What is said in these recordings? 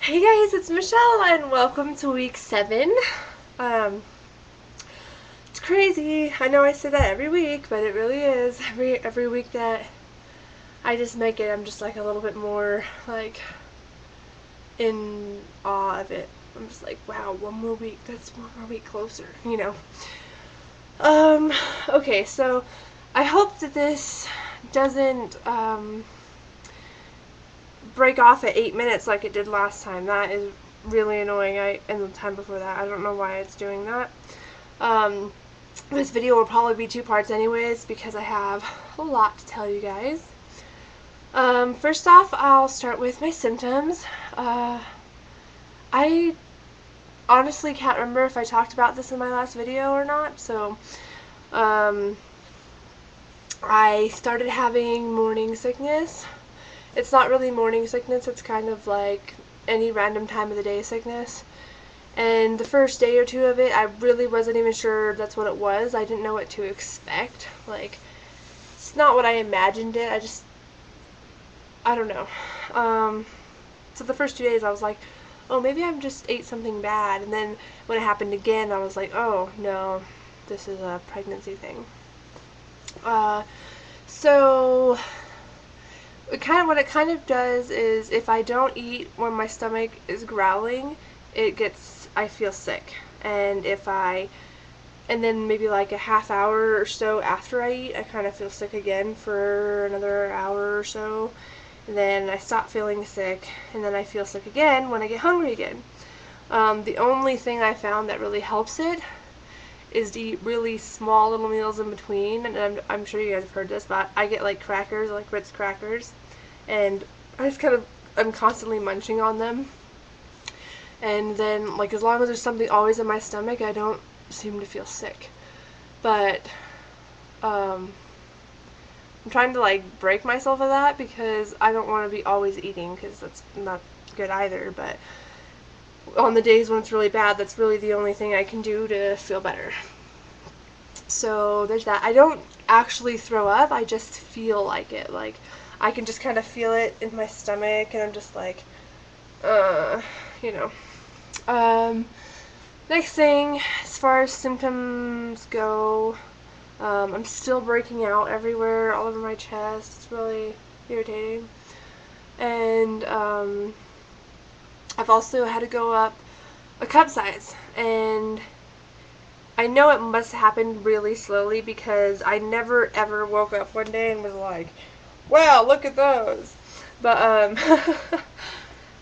Hey guys, it's Michelle and welcome to week 7. Um, it's crazy. I know I say that every week, but it really is. Every week that I just make it, I'm just like a little bit more like in awe of it. I'm just like, wow, one more week. That's one more week closer. Um, okay, so I hope that this doesn't break off at 8 minutes like it did last time. That is really annoying. And the time before that, I don't know why it's doing that. Um, this video will probably be 2 parts anyways because I have a lot to tell you guys. First off, I'll start with my symptoms. I honestly can't remember if I talked about this in my last video or not, so um, I started having morning sickness. It's not really morning sickness, it's kind of like any random time of the day sickness. And the first day or two of it, I really wasn't even sure that's what it was. I didn't know what to expect. Like, it's not what I imagined it. I don't know. So the first 2 days I was like, oh, maybe I just ate something bad. And then when it happened again, I was like, oh, no, this is a pregnancy thing. Uh, so what it kind of does is if I don't eat when my stomach is growling, I feel sick. And and then maybe like a half hour or so after I eat, I kind of feel sick again for another hour or so. And then I stop feeling sick, and then I feel sick again when I get hungry again. The only thing I found that really helps it is to eat really small little meals in between. And I'm sure you guys have heard this, but I get like crackers, like Ritz crackers, and I'm constantly munching on them. And then, like, as long as there's something always in my stomach, I don't seem to feel sick. But um, I'm trying to like break myself of that because I don't want to be always eating because that's not good either. But on the days when it's really bad, that's really the only thing I can do to feel better. So there's that. I don't actually throw up, I just feel like it. Like, I can just kind of feel it in my stomach, and I'm just like, uh, you know. Um, Next thing, as far as symptoms go, I'm still breaking out everywhere, all over my chest. It's really irritating. And I've also had to go up a cup size. And I know it must have happened really slowly because I never ever woke up one day and was like, wow, look at those. But,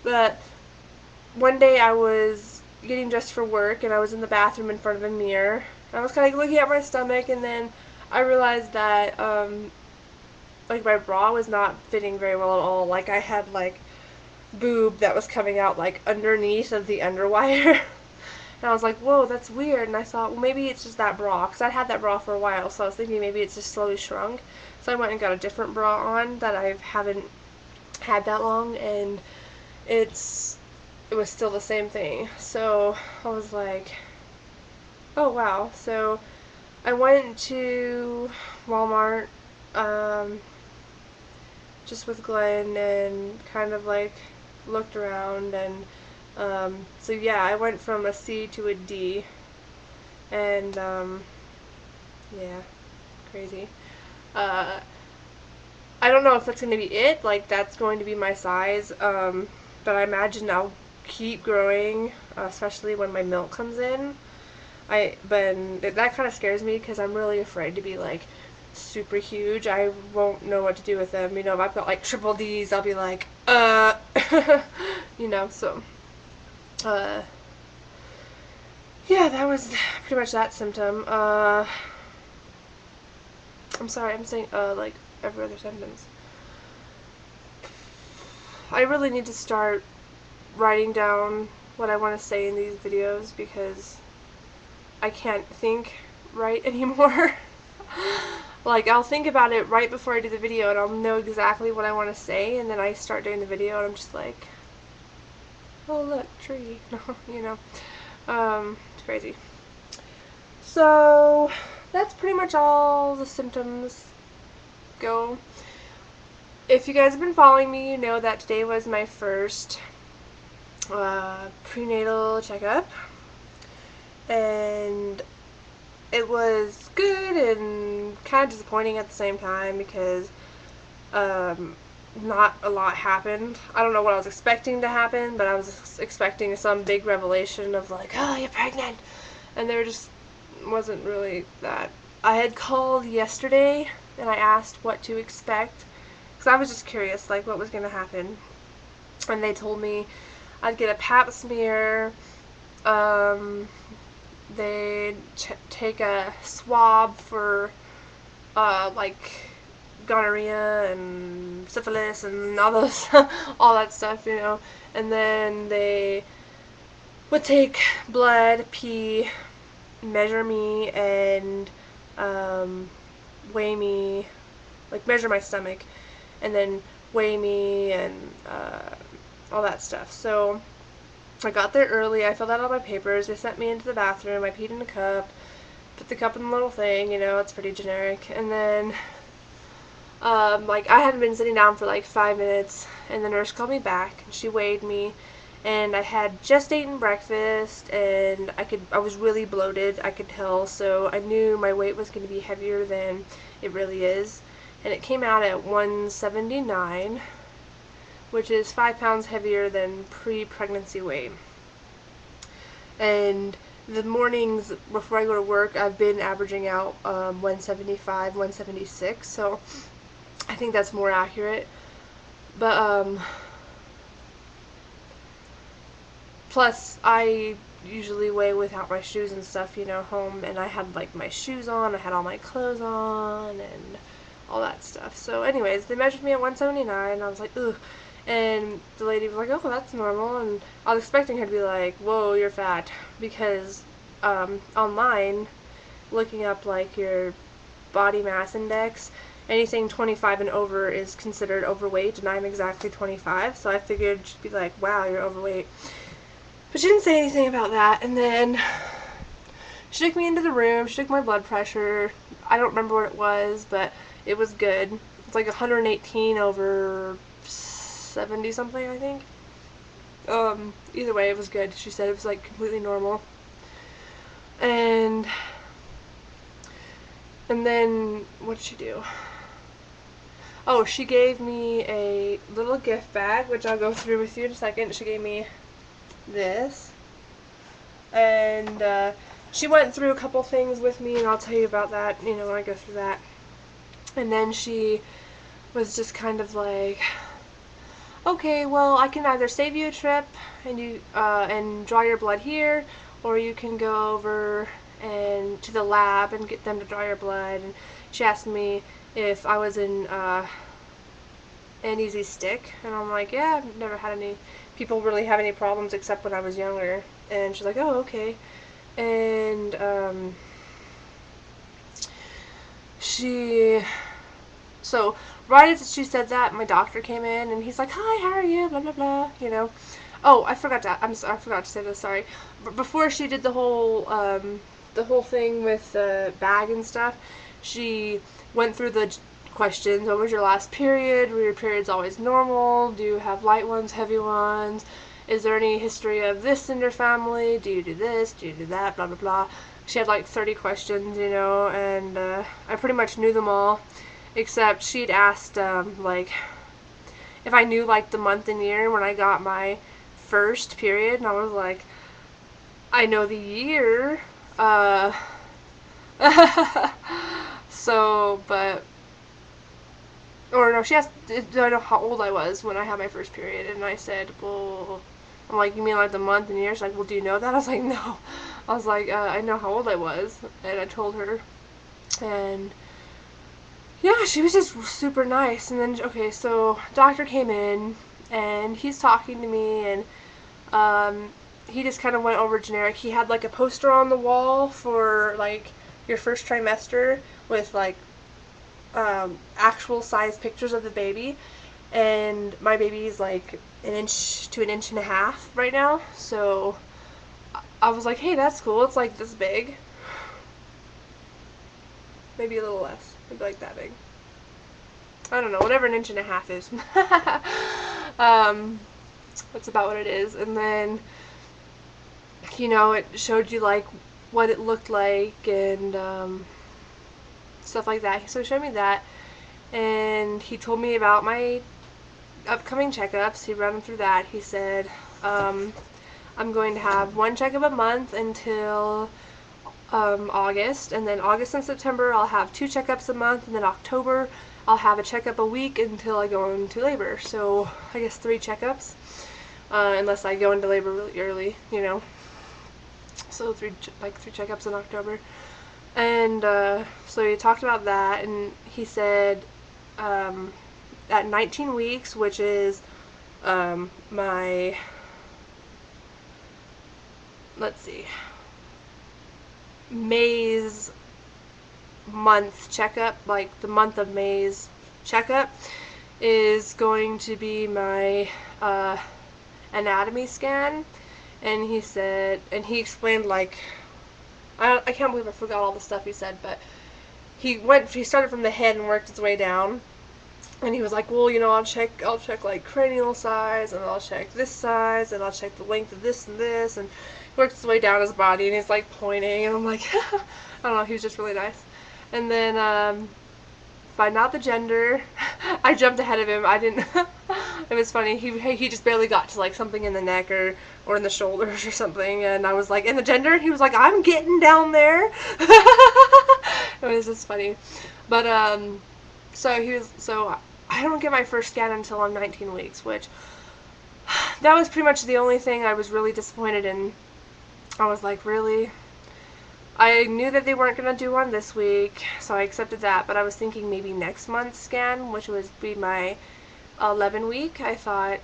but one day I was getting dressed for work and I was in the bathroom in front of a mirror. I was kind of looking at my stomach, and then I realized that like my bra was not fitting very well at all. Like, I had like boob that was coming out like underneath of the underwire. And I was like, whoa, that's weird. And I thought, well, maybe it's just that bra, because I'd had that bra for a while, so I was thinking maybe it's just slowly shrunk. So I went and got a different bra on that I haven't had that long, and it was still the same thing. So I was like, oh wow. So I went to Walmart um, just with Glenn and kind of like looked around, and so yeah, I went from a C to a D, and yeah, crazy. Uh, I don't know if that's going to be it, like that's going to be my size, but I imagine I'll keep growing, especially when my milk comes in. But that kind of scares me because I'm really afraid to be like super huge. I won't know what to do with them. If I've got like triple D's, I'll be like, so, uh, yeah, that was pretty much that symptom. I'm sorry, I'm saying, like every other sentence. I really need to start writing down what I want to say in these videos because I can't think right anymore. Like, I'll think about it right before I do the video and I'll know exactly what I want to say, and then I start doing the video and I'm just like, oh look, tree. It's crazy. So that's pretty much all the symptoms go. If you guys have been following me, you know that today was my first prenatal checkup, and it was good and kind of disappointing at the same time because not a lot happened. I don't know what I was expecting to happen, but I was expecting some big revelation of like, oh, you're pregnant, and there just wasn't really that. I had called yesterday and I asked what to expect because I was just curious, like what was going to happen, and they told me I'd get a pap smear. They'd take a swab for like gonorrhea and syphilis and all those all that stuff, you know, and then they would take blood, pee, measure me, and weigh me, like measure my stomach, and then weigh me and all that stuff. So I got there early, I filled out all my papers, they sent me into the bathroom, I peed in a cup, put the cup in the little thing, you know, it's pretty generic, and then like I hadn't been sitting down for like 5 minutes, and the nurse called me back and she weighed me, and I had just eaten breakfast, and I was really bloated, I could tell, so I knew my weight was going to be heavier than it really is, and it came out at 179, which is 5 pounds heavier than pre-pregnancy weight. And the mornings before I go to work, I've been averaging out 175, 176, so I think that's more accurate. But plus I usually weigh without my shoes and stuff, you know, home, and I had like my shoes on, I had all my clothes on, and all that stuff. So anyways, they measured me at 179, and I was like, ugh. And the lady was like, oh, that's normal, and I was expecting her to be like, whoa, you're fat, because online, looking up like your body mass index, anything 25 and over is considered overweight, and I'm exactly 25, so I figured she'd be like, wow, you're overweight. But she didn't say anything about that, and then she took me into the room, she took my blood pressure, I don't remember what it was, but it was good. It's like 118 over 70 something, I think. Either way, it was good. She said it was like completely normal. And then, what did she do? Oh, she gave me a little gift bag, which I'll go through with you in a second. She gave me this. And she went through a couple things with me, and I'll tell you about that, you know, when I go through that. And then she was just kind of like, okay, well, I can either save you a trip and you and draw your blood here, or you can go over and to the lab and get them to draw your blood. And she asked me if I was in an easy stick, and I'm like, yeah, I've never had any people really have any problems except when I was younger. And she's like, oh, okay. And so right as she said that, my doctor came in, and he's like, hi, how are you, blah blah blah, you know. Oh, I forgot to say this, sorry. Before she did the whole thing with the bag and stuff, she went through the questions. When was your last period? Were your periods always normal? Do you have light ones, heavy ones? Is there any history of this in your family? Do you do this? Do you do that? Blah blah blah. She had like 30 questions, you know, and I pretty much knew them all, except she'd asked like if I knew like the month and year when I got my first period, and I was like, I know the year, so, but, or no, she asked, do I know how old I was when I had my first period, and I said, well, I'm like, you mean like the month and year? She's like, well, do you know that? I was like, no. I was like, I know how old I was, and I told her, and yeah, she was just super nice. And then, okay, so doctor came in, and he's talking to me, and he just kind of went over generic. He had like a poster on the wall for like your first trimester with like actual size pictures of the baby, and my baby's like an inch to an inch and a half right now, so I was like, hey, that's cool, it's like this big, maybe a little less, maybe like that big, I don't know, whatever an inch and a half is. That's about what it is. And then, you know, it showed you like what it looked like and stuff like that. So he showed me that, and he told me about my upcoming checkups. He ran through that. He said, I'm going to have one checkup a month until August, and then August and September I'll have 2 checkups a month, and then October I'll have a checkup a week until I go into labor. So I guess 3 checkups, unless I go into labor really early, you know. So 3 checkups in October. And so he talked about that, and he said at 19 weeks, which is my, let's see, May's month checkup, like the month of May's checkup, is going to be my anatomy scan. And he said, and he explained, like, I can't believe I forgot all the stuff he said, but he started from the head and worked his way down. And he was like, well, you know, I'll check like cranial size, and I'll check this size, and I'll check the length of this and this, and he worked his way down his body, and he's like pointing, and I'm like, I don't know, he was just really nice. And then find out the gender. I jumped ahead of him. I didn't. It was funny. He just barely got to like something in the neck or in the shoulders or something, and I was like, and the gender? And he was like, I'm getting down there. It was just funny, but so I don't get my first scan until I'm 19 weeks, which that was pretty much the only thing I was really disappointed in. I was like, really? I knew that they weren't going to do one this week, so I accepted that, but I was thinking maybe next month's scan, which would be my 11 week. I thought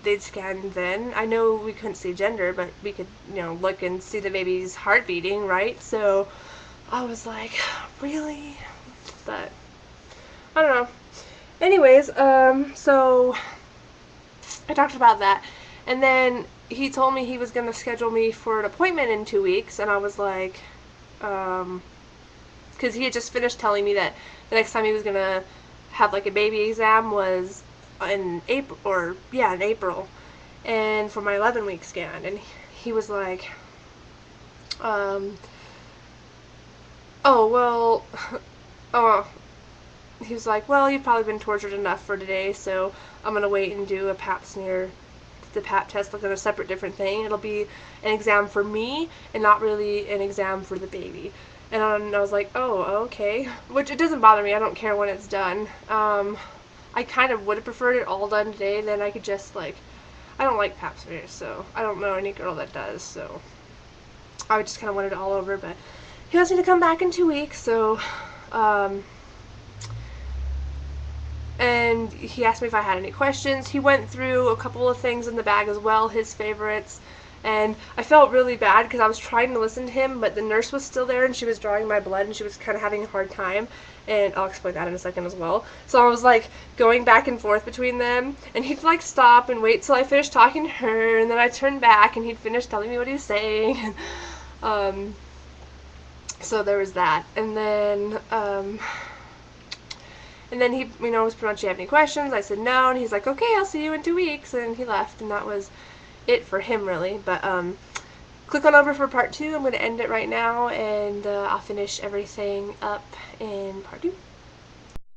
they'd scan then. I know we couldn't see gender, but we could, you know, look and see the baby's heart beating, right? So I was like, really? But I don't know. Anyways, so I talked about that, and then he told me he was going to schedule me for an appointment in 2 weeks, and I was like, because he had just finished telling me that the next time he was going to have like a baby exam was in April, and for my 11-week scan, and he was like, oh, well, oh, he was like, well, you've probably been tortured enough for today, so I'm going to wait and do a pap smear, the pap test, like on a separate different thing. It'll be an exam for me and not really an exam for the baby. And I was like, oh, okay. Which, it doesn't bother me. I don't care when it's done. I kind of would have preferred it all done today. Then I could just, like, I don't like pap smears, so I don't know any girl that does, so I would just kind of wanted it all over. But he wants me to come back in 2 weeks, so, and he asked me if I had any questions. He went through a couple of things in the bag as well, his favorites, and I felt really bad because I was trying to listen to him, but the nurse was still there and she was drawing my blood and she was kind of having a hard time, and I'll explain that in a second as well. So I was like going back and forth between them, and he'd like stop and wait till I finished talking to her, and then I'd turn back and he'd finish telling me what he was saying. So there was that, and then he, you know, was pretty much, do you have any questions? I said no, and he's like, okay, I'll see you in 2 weeks, and he left, and that was it for him, really. But click on over for part 2. I'm going to end it right now, and I'll finish everything up in part 2.